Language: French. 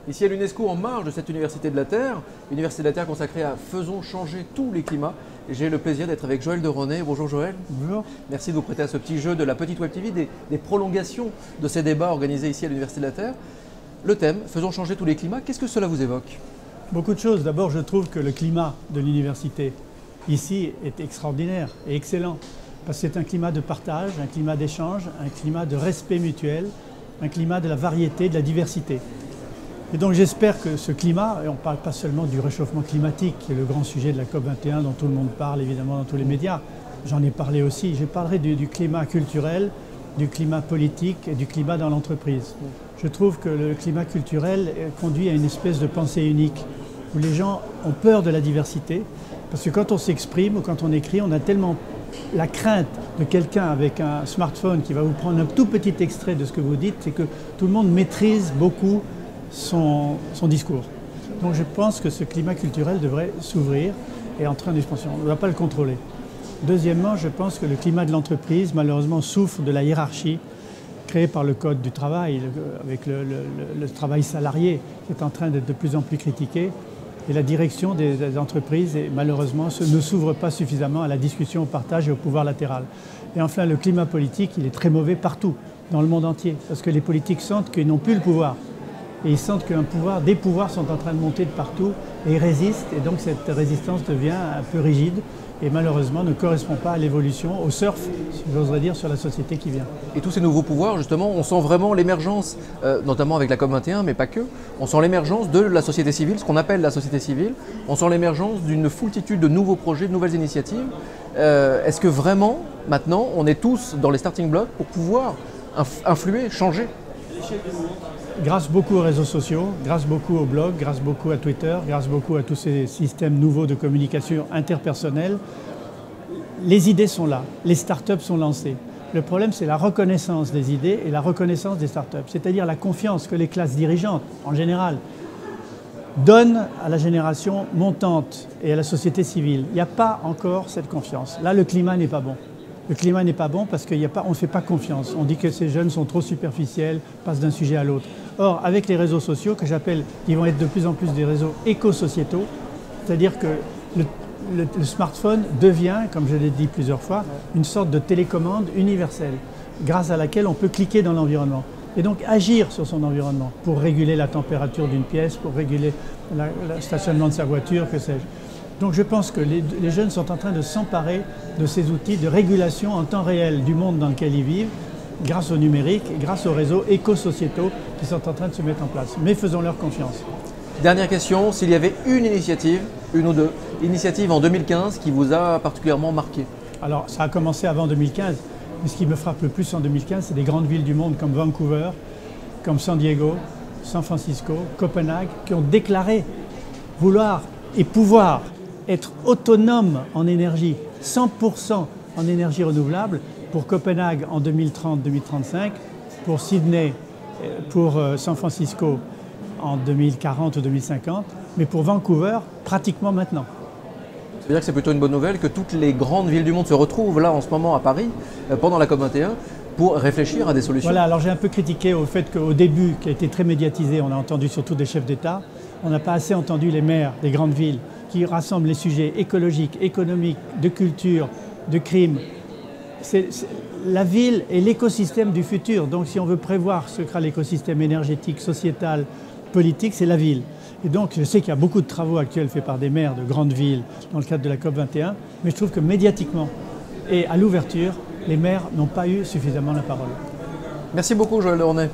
Ici à l'UNESCO, en marge de cette Université de la Terre consacrée à Faisons changer tous les climats. Et j'ai le plaisir d'être avec Joël de René. Bonjour Joël. Bonjour. Merci de vous prêter à ce petit jeu de la petite Web TV, des prolongations de ces débats organisés ici à l'Université de la Terre. Le thème, Faisons changer tous les climats, qu'est-ce que cela vous évoque? Beaucoup de choses. D'abord, je trouve que le climat de l'université ici est extraordinaire et excellent. Parce que c'est un climat de partage, un climat d'échange, un climat de respect mutuel, un climat de la variété, de la diversité. Et donc j'espère que ce climat, et on ne parle pas seulement du réchauffement climatique, qui est le grand sujet de la COP21 dont tout le monde parle évidemment dans tous les médias, j'en ai parlé aussi, je parlerai du climat culturel, du climat politique et du climat dans l'entreprise. Je trouve que le climat culturel conduit à une espèce de pensée unique, où les gens ont peur de la diversité, parce que quand on s'exprime ou quand on écrit, on a tellement la crainte de quelqu'un avec un smartphone qui va vous prendre un tout petit extrait de ce que vous dites, c'est que tout le monde maîtrise beaucoup son discours. Donc je pense que ce climat culturel devrait s'ouvrir et entrer en expansion. On ne doit pas le contrôler. Deuxièmement, je pense que le climat de l'entreprise, malheureusement, souffre de la hiérarchie créée par le Code du travail, avec le travail salarié, qui est en train d'être de plus en plus critiqué. Et la direction des entreprises, malheureusement, ne s'ouvre pas suffisamment à la discussion, au partage et au pouvoir latéral. Et enfin, le climat politique, il est très mauvais partout, dans le monde entier, parce que les politiques sentent qu'ils n'ont plus le pouvoir. Et ils sentent des pouvoirs sont en train de monter de partout et ils résistent. Et donc cette résistance devient un peu rigide et malheureusement ne correspond pas à l'évolution, au surf, j'oserais dire, sur la société qui vient. Et tous ces nouveaux pouvoirs, justement, on sent vraiment l'émergence, notamment avec la COP21, mais pas que, on sent l'émergence de la société civile, ce qu'on appelle la société civile, on sent l'émergence d'une foultitude de nouveaux projets, de nouvelles initiatives. Est-ce que vraiment, maintenant, on est tous dans les starting blocks pour pouvoir influer, changer? Grâce beaucoup aux réseaux sociaux, grâce beaucoup aux blogs, grâce beaucoup à Twitter, grâce beaucoup à tous ces systèmes nouveaux de communication interpersonnelle, les idées sont là, les startups sont lancées. Le problème, c'est la reconnaissance des idées et la reconnaissance des startups, c'est-à-dire la confiance que les classes dirigeantes, en général, donnent à la génération montante et à la société civile. Il n'y a pas encore cette confiance. Là, le climat n'est pas bon. Le climat n'est pas bon parce qu'on ne fait pas confiance. On dit que ces jeunes sont trop superficiels, passent d'un sujet à l'autre. Or, avec les réseaux sociaux, que j'appelle, qui vont être de plus en plus des réseaux éco-sociétaux, c'est-à-dire que le smartphone devient, comme je l'ai dit plusieurs fois, une sorte de télécommande universelle, grâce à laquelle on peut cliquer dans l'environnement. Et donc agir sur son environnement pour réguler la température d'une pièce, pour réguler le stationnement de sa voiture, que sais-je. Donc je pense que les jeunes sont en train de s'emparer de ces outils de régulation en temps réel du monde dans lequel ils vivent, grâce au numérique et grâce aux réseaux éco-sociétaux qui sont en train de se mettre en place. Mais faisons-leur confiance. Dernière question, s'il y avait une initiative, une ou deux initiatives en 2015 qui vous a particulièrement marqué? Alors ça a commencé avant 2015, mais ce qui me frappe le plus en 2015, c'est des grandes villes du monde comme Vancouver, comme San Diego, San Francisco, Copenhague, qui ont déclaré vouloir et pouvoir être autonome en énergie, 100% en énergie renouvelable, pour Copenhague en 2030-2035, pour Sydney, pour San Francisco en 2040 ou 2050, mais pour Vancouver, pratiquement maintenant. Ça veut dire que c'est plutôt une bonne nouvelle que toutes les grandes villes du monde se retrouvent là en ce moment à Paris, pendant la COP21, pour réfléchir à des solutions. Voilà, alors j'ai un peu critiqué au fait qu'au début, qui a été très médiatisé, on a entendu surtout des chefs d'État, on n'a pas assez entendu les maires des grandes villes qui rassemblent les sujets écologiques, économiques, de culture, de crime. La ville est l'écosystème du futur. Donc si on veut prévoir ce qu'est l'écosystème énergétique, sociétal, politique, c'est la ville. Et donc je sais qu'il y a beaucoup de travaux actuels faits par des maires de grandes villes dans le cadre de la COP21, mais je trouve que médiatiquement et à l'ouverture, les maires n'ont pas eu suffisamment la parole. Merci beaucoup Joël de René.